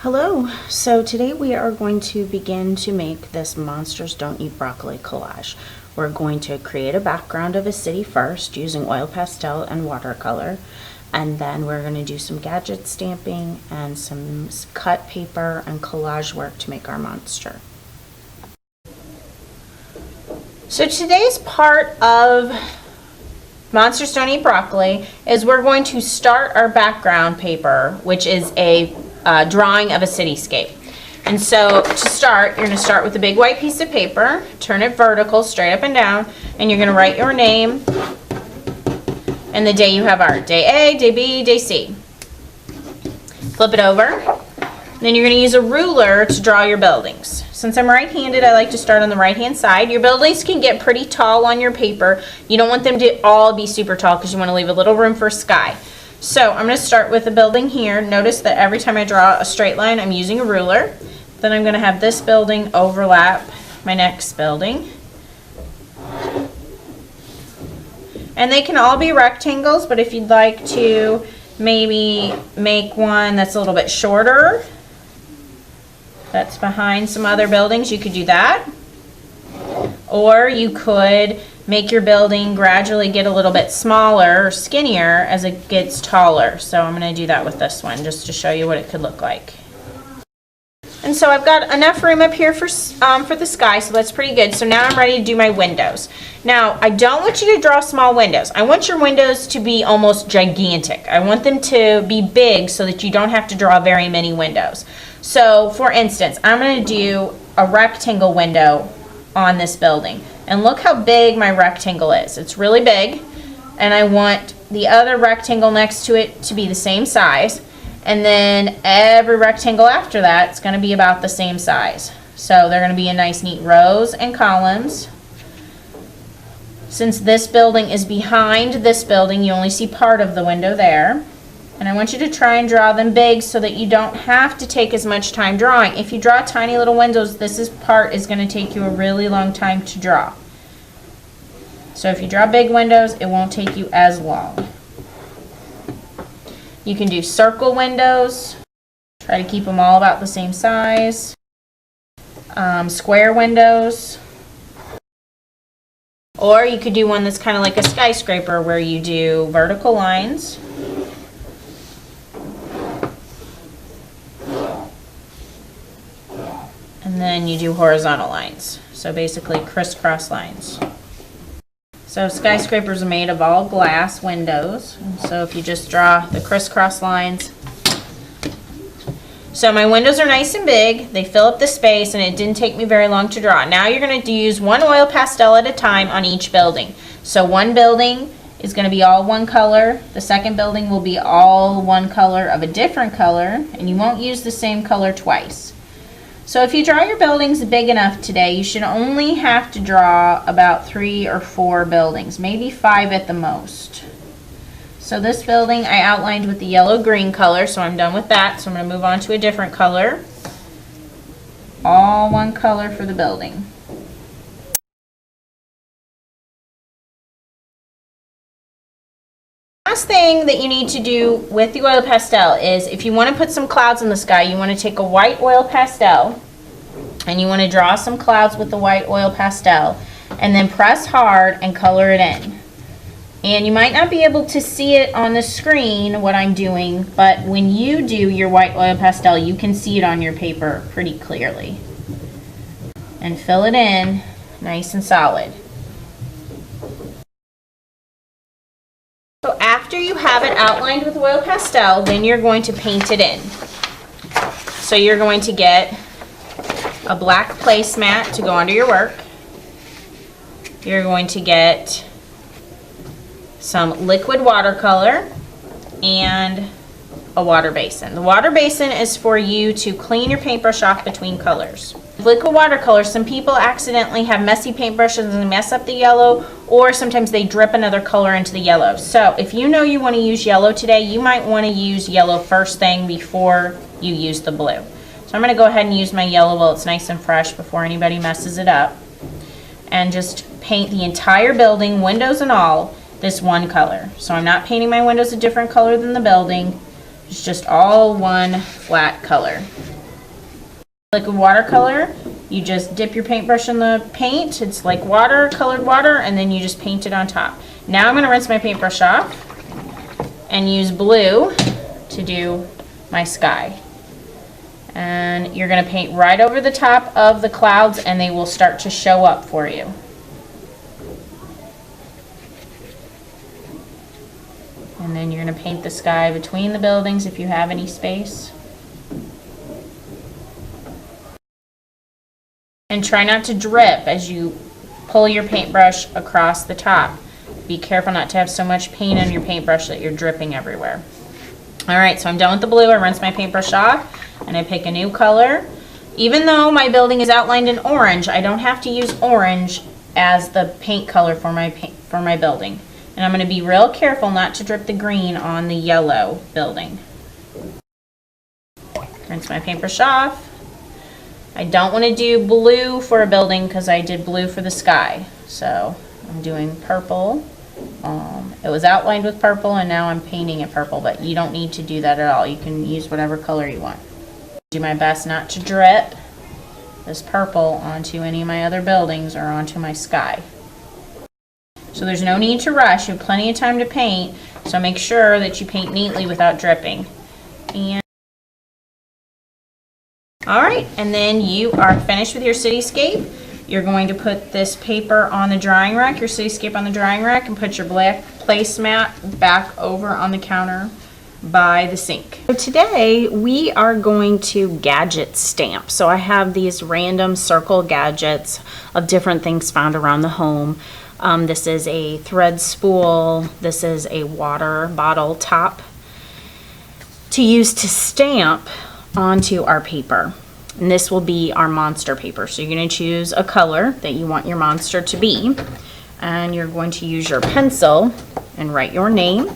Hello, so today we are going to begin to make this Monsters Don't Eat Broccoli collage. We're going to create a background of a city first using oil pastel and watercolor, and then we're going to do some gadget stamping and some cut paper and collage work to make our monster. So today's part of Monsters Don't Eat Broccoli is we're going to start our background paper, which is a drawing of a cityscape. And so to start, you're going to start with a big white piece of paper, turn it vertical, straight up and down, and you're going to write your name and the day you have art. Day A, day B, day C. Flip it over. Then you're going to use a ruler to draw your buildings. Since I'm right-handed, I like to start on the right-hand side. Your buildings can get pretty tall on your paper. You don't want them to all be super tall because you want to leave a little room for sky. So I'm going to start with a building here. Notice that every time I draw a straight line, I'm using a ruler. Then I'm going to have this building overlap my next building. And they can all be rectangles, but if you'd like to maybe make one that's a little bit shorter, that's behind some other buildings, you could do that. Or you could make your building gradually get a little bit smaller or skinnier as it gets taller. So I'm going to do that with this one just to show you what it could look like. And so I've got enough room up here for the sky, so that's pretty good. So now I'm ready to do my windows. Now, I don't want you to draw small windows. I want your windows to be almost gigantic. I want them to be big so that you don't have to draw very many windows. So, for instance, I'm going to do a rectangle window on this building. And look how big my rectangle is. It's really big. And I want the other rectangle next to it to be the same size. And then every rectangle after that is going to be about the same size. So they're going to be in nice neat rows and columns. Since this building is behind this building, you only see part of the window there. And I want you to try and draw them big so that you don't have to take as much time drawing. If you draw tiny little windows, this part is going to take you a really long time to draw. So if you draw big windows, it won't take you as long. You can do circle windows. Try to keep them all about the same size. Square windows. Or you could do one that's kind of like a skyscraper where you do vertical lines. And then you do horizontal lines. So basically crisscross lines. So skyscrapers are made of all glass windows. And so if you just draw the crisscross lines. So my windows are nice and big. They fill up the space and it didn't take me very long to draw. Now you're going to use one oil pastel at a time on each building. So one building is going to be all one color. The second building will be all one color of a different color. And you won't use the same color twice. So if you draw your buildings big enough today, you should only have to draw about 3 or 4 buildings, maybe 5 at the most. So this building I outlined with the yellow-green color, so I'm done with that. So I'm going to move on to a different color. All one color for the building. Last thing that you need to do with the oil pastel is if you want to put some clouds in the sky, you want to take a white oil pastel and you want to draw some clouds with the white oil pastel and then press hard and color it in. And you might not be able to see it on the screen what I'm doing, but when you do your white oil pastel, you can see it on your paper pretty clearly. And fill it in nice and solid. So after you have it outlined with oil pastel, then you're going to paint it in. So you're going to get a black placemat to go under your work. You're going to get some liquid watercolor and a water basin. The water basin is for you to clean your paintbrush off between colors. Liquid watercolor, some people accidentally have messy paintbrushes and mess up the yellow, or sometimes they drip another color into the yellow. So if you know you want to use yellow today, you might want to use yellow first thing before you use the blue. So I'm going to go ahead and use my yellow while it's nice and fresh before anybody messes it up. And just paint the entire building, windows and all, this one color. So I'm not painting my windows a different color than the building. It's just all one flat color. Liquid watercolor, you just dip your paintbrush in the paint. It's like water, colored water, and then you just paint it on top. Now I'm going to rinse my paintbrush off and use blue to do my sky. And you're going to paint right over the top of the clouds and they will start to show up for you. And then you're going to paint the sky between the buildings if you have any space. And try not to drip as you pull your paintbrush across the top. Be careful not to have so much paint on your paintbrush that you're dripping everywhere. Alright, so I'm done with the blue. I rinse my paintbrush off and I pick a new color. Even though my building is outlined in orange, I don't have to use orange as the paint color for my building. And I'm going to be real careful not to drip the green on the yellow building. Rinse my paintbrush off. I don't want to do blue for a building because I did blue for the sky. So I'm doing purple. It was outlined with purple and now I'm painting it purple, but you don't need to do that at all. You can use whatever color you want. Do my best not to drip this purple onto any of my other buildings or onto my sky. So there's no need to rush. You have plenty of time to paint, so make sure that you paint neatly without dripping. And alright, and then you are finished with your cityscape. You're going to put this paper on the drying rack, your cityscape on the drying rack, and put your black placemat back over on the counter by the sink. So today we are going to gadget stamp. So I have these random circle gadgets of different things found around the home. This is a thread spool. This is a water bottle top to use to stamp onto our paper. And this will be our monster paper. So you're going to choose a color that you want your monster to be. And you're going to use your pencil and write your name.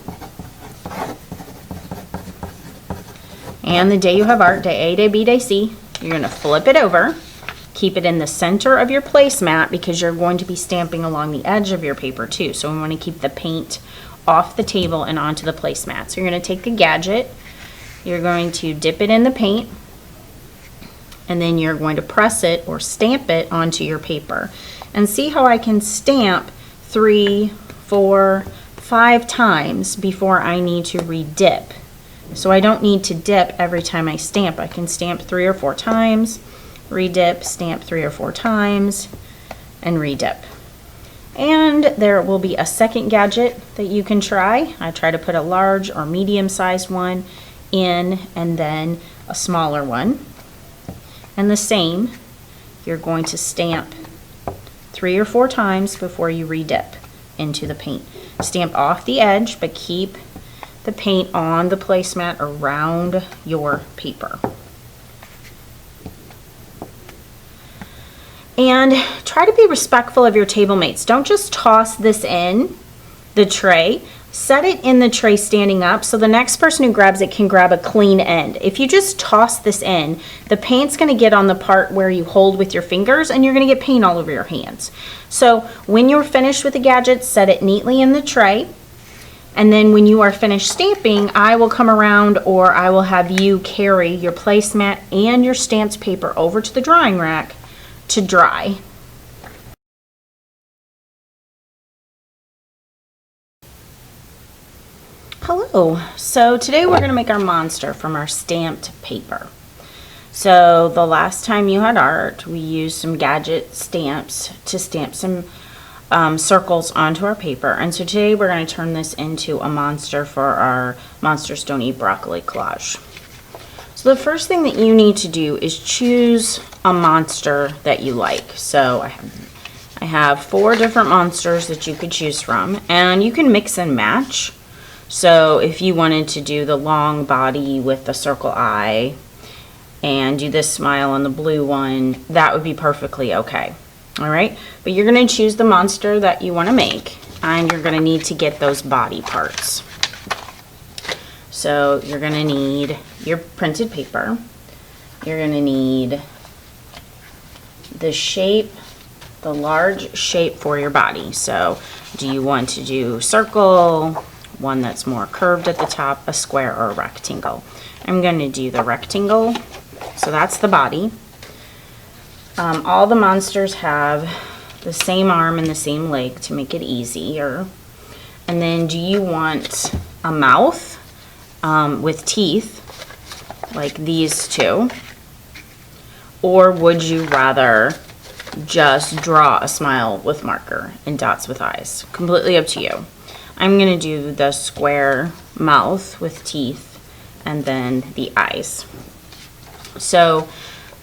And the day you have art, day A, day B, day C. You're going to flip it over. Keep it in the center of your placemat because you're going to be stamping along the edge of your paper too. So we want to keep the paint off the table and onto the placemat. So you're going to take the gadget. You're going to dip it in the paint. And then you're going to press it or stamp it onto your paper. And see how I can stamp 3, 4, 5 times before I need to re-dip. So I don't need to dip every time I stamp. I can stamp 3 or 4 times, re-dip, stamp 3 or 4 times, and re-dip. And there will be a second gadget that you can try. I try to put a large or medium-sized one in and then a smaller one. And the same, you're going to stamp 3 or 4 times before you re-dip into the paint. Stamp off the edge, but keep the paint on the placemat around your paper. And try to be respectful of your table mates. Don't just toss this in the tray. Set it in the tray standing up so the next person who grabs it can grab a clean end. If you just toss this in, the paint's going to get on the part where you hold with your fingers and you're going to get paint all over your hands. So when you're finished with the gadget, set it neatly in the tray. And then when you are finished stamping, I will come around or I will have you carry your placemat and your stamped paper over to the drying rack to dry. Hello, so today we're going to make our monster from our stamped paper. So the last time you had art, we used some gadget stamps to stamp some circles onto our paper. And so today we're going to turn this into a monster for our Monsters Don't Eat Broccoli collage. So the first thing that you need to do is choose a monster that you like. So I have 4 different monsters that you could choose from, and you can mix and match. So if you wanted to do the long body with the circle eye and do this smile on the blue one, that would be perfectly okay. All right, but you're going to choose the monster that you want to make, and you're going to need to get those body parts. So you're going to need your printed paper. You're going to need the shape, the large shape for your body. So do you want to do circle one that's more curved at the top, a square, or a rectangle. I'm going to do the rectangle, so that's the body. All the monsters have the same arm and the same leg to make it easier. And then do you want a mouth with teeth like these two? Or would you rather just draw a smile with marker and dots with eyes? Completely up to you. I'm going to do the square mouth with teeth and then the eyes. So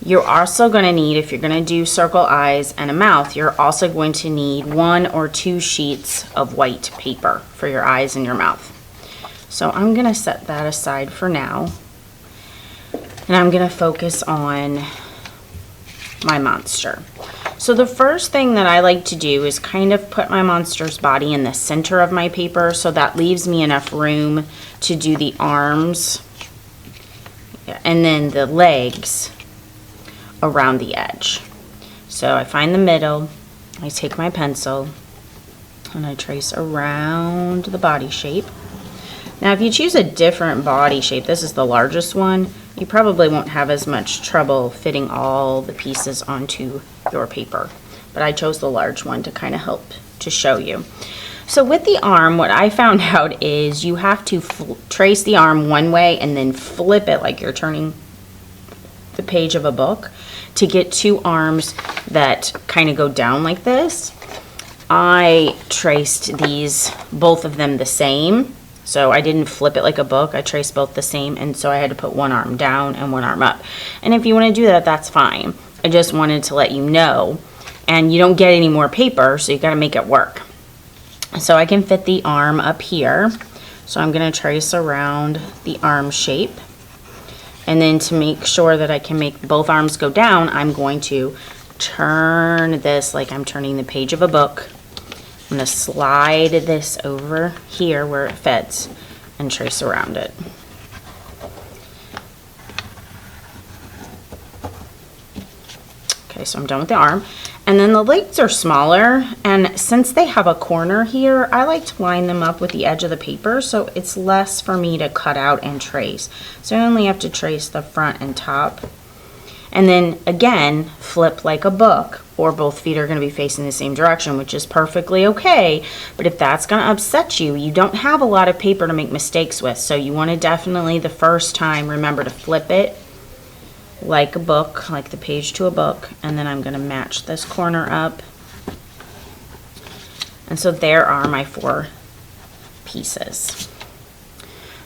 you're also going to need, if you're going to do circle eyes and a mouth, you're also going to need 1 or 2 sheets of white paper for your eyes and your mouth. So I'm going to set that aside for now. And I'm going to focus on my monster. So the first thing that I like to do is kind of put my monster's body in the center of my paper, so that leaves me enough room to do the arms and then the legs around the edge. So I find the middle, I take my pencil, and I trace around the body shape. Now if you choose a different body shape, this is the largest one, you probably won't have as much trouble fitting all the pieces onto your paper. But I chose the large one to kind of help to show you. So with the arm, what I found out is you have to trace the arm one way and then flip it like you're turning the page of a book to get 2 arms that kind of go down like this. I traced these, both of them the same. So I didn't flip it like a book, I traced both the same, and so I had to put one arm down and one arm up. And if you want to do that, that's fine. I just wanted to let you know. And you don't get any more paper, so you got to make it work. So I can fit the arm up here. So I'm going to trace around the arm shape. And then to make sure that I can make both arms go down, I'm going to turn this like I'm turning the page of a book. I'm going to slide this over here where it fits and trace around it. Okay, so I'm done with the arm. And then the legs are smaller, and since they have a corner here, I like to line them up with the edge of the paper so it's less for me to cut out and trace. So I only have to trace the front and top. And then again, flip like a book, or both feet are going to be facing the same direction, which is perfectly okay. But if that's going to upset you, you don't have a lot of paper to make mistakes with. So you want to definitely, the first time, remember to flip it like a book, like the page to a book. And then I'm going to match this corner up. And so there are my 4 pieces.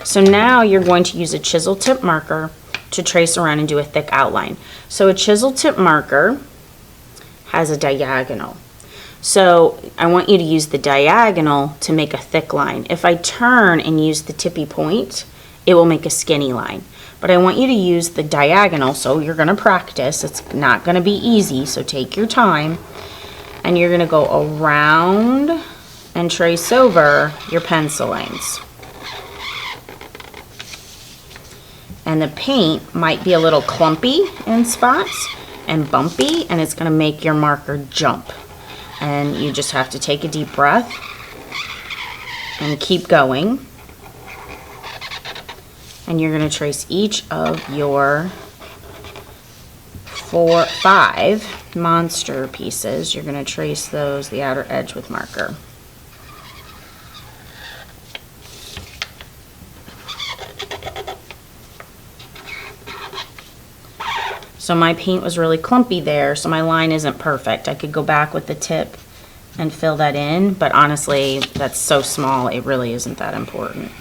So now you're going to use a chisel tip marker to trace around and do a thick outline. So a chisel tip marker has a diagonal. So I want you to use the diagonal to make a thick line. If I turn and use the tippy point, it will make a skinny line. But I want you to use the diagonal, so you're going to practice. It's not going to be easy, so take your time. And you're going to go around and trace over your pencil lines. And the paint might be a little clumpy in spots and bumpy, and it's going to make your marker jump. And you just have to take a deep breath and keep going. And you're going to trace each of your 5 monster pieces. You're going to trace those, the outer edge, with marker. So my paint was really clumpy there, so my line isn't perfect. I could go back with the tip and fill that in, but honestly, that's so small, it really isn't that important.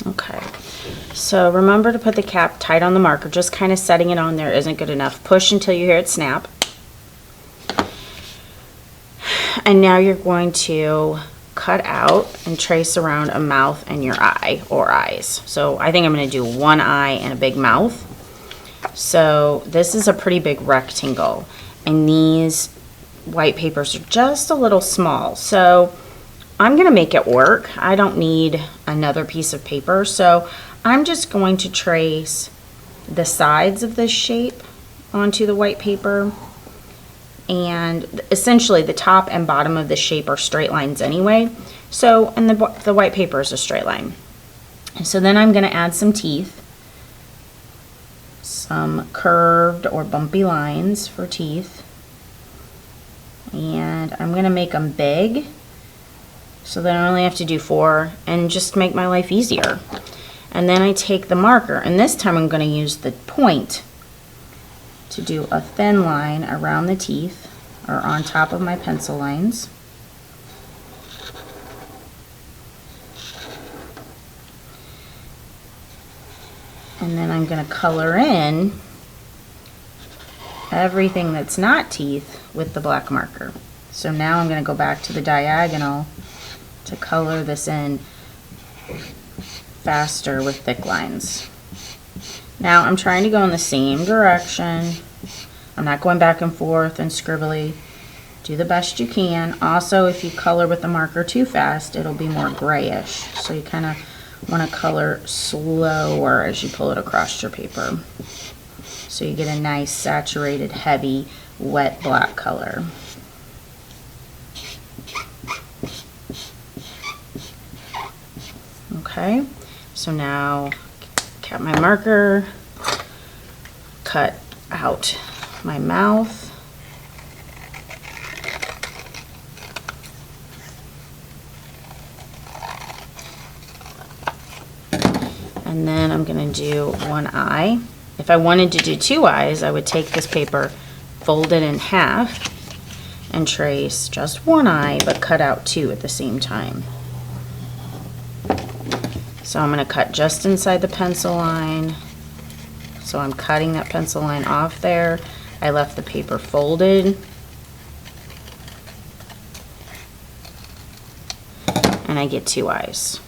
Okay, so remember to put the cap tight on the marker. Just kind of setting it on there isn't good enough. Push until you hear it snap. And now you're going to cut out and trace around a mouth and your eye or eyes. So I think I'm going to do one eye and a big mouth. So this is a pretty big rectangle, and these white papers are just a little small. So I'm going to make it work. I don't need another piece of paper, so I'm just going to trace the sides of this shape onto the white paper. And essentially the top and bottom of the shape are straight lines anyway. So, and the white paper is a straight line. So then I'm going to add some teeth, some curved or bumpy lines for teeth. And I'm going to make them big so that I only have to do 4 and just make my life easier. And then I take the marker, and this time I'm going to use the point to do a thin line around the teeth or on top of my pencil lines. And then I'm going to color in everything that's not teeth with the black marker. So now I'm going to go back to the diagonal to color this in faster with thick lines. Now I'm trying to go in the same direction. I'm not going back and forth and scribbly. Do the best you can. Also, if you color with the marker too fast, it'll be more grayish. So you kind of want to color slower as you pull it across your paper, so you get a nice saturated, heavy, wet black color. Okay, so now get my marker, cut out my mouth. And then I'm going to do one eye. If I wanted to do 2 eyes, I would take this paper, fold it in half, and trace just 1 eye, but cut out 2 at the same time. So I'm going to cut just inside the pencil line. So I'm cutting that pencil line off there. I left the paper folded. And I get 2 eyes.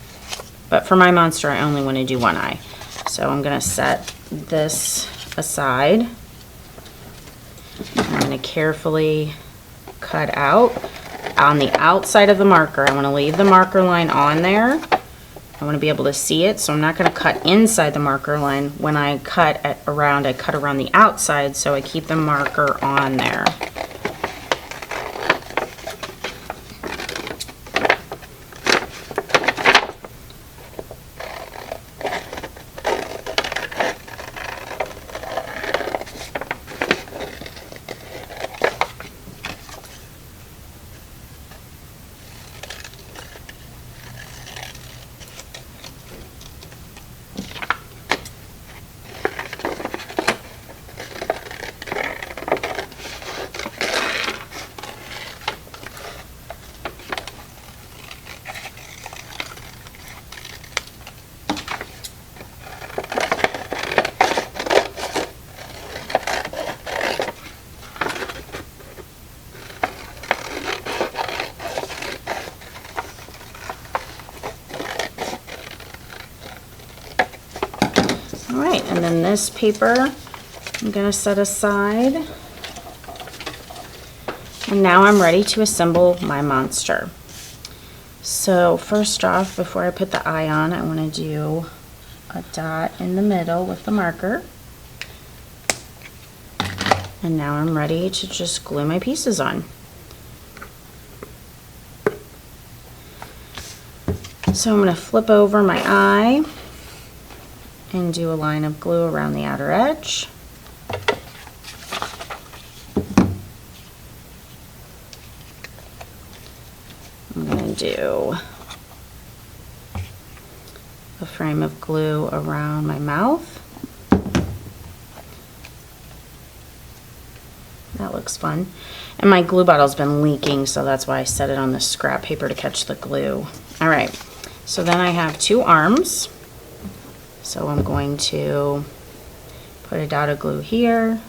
But for my monster, I only want to do 1 eye. So I'm going to set this aside. I'm going to carefully cut out on the outside of the marker. I want to leave the marker line on there. I want to be able to see it, so I'm not going to cut inside the marker line. When I cut around, I cut around the outside, so I keep the marker on there. Alright, and then this paper I'm going to set aside. And now I'm ready to assemble my monster. So first off, before I put the eye on, I want to do a dot in the middle with the marker. And now I'm ready to just glue my pieces on. So I'm going to flip over my eye and do a line of glue around the outer edge. I'm going to do a frame of glue around my mouth. That looks fun. And my glue bottle's been leaking, so that's why I set it on the scrap paper to catch the glue. Alright, so then I have 2 arms. So I'm going to put a dot of glue here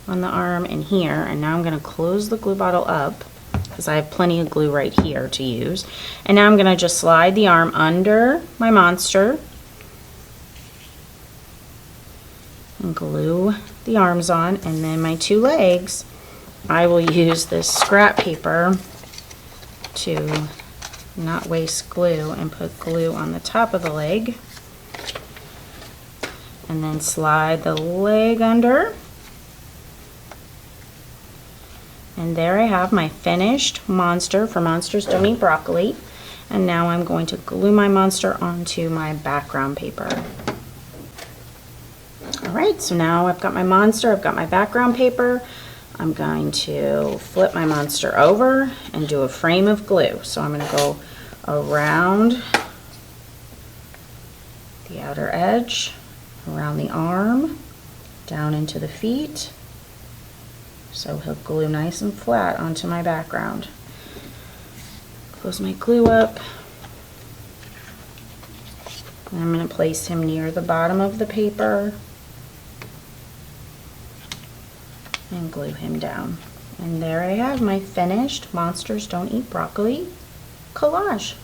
on the arm and here, and now I'm going to close the glue bottle up because I have plenty of glue right here to use. And now I'm going to just slide the arm under my monster and glue the arms on, and then my two legs, I will use this scrap paper to not waste glue and put glue on the top of the leg, and then slide the leg under. And there I have my finished monster for Monsters Don't Eat Broccoli. And now I'm going to glue my monster onto my background paper. Alright, so now I've got my monster, I've got my background paper. I'm going to flip my monster over and do a frame of glue. So I'm going to go around the outer edge, around the arm, down into the feet. So he'll glue nice and flat onto my background. Close my glue up. And I'm going to place him near the bottom of the paper and glue him down. And there I have my finished Monsters Don't Eat Broccoli collage.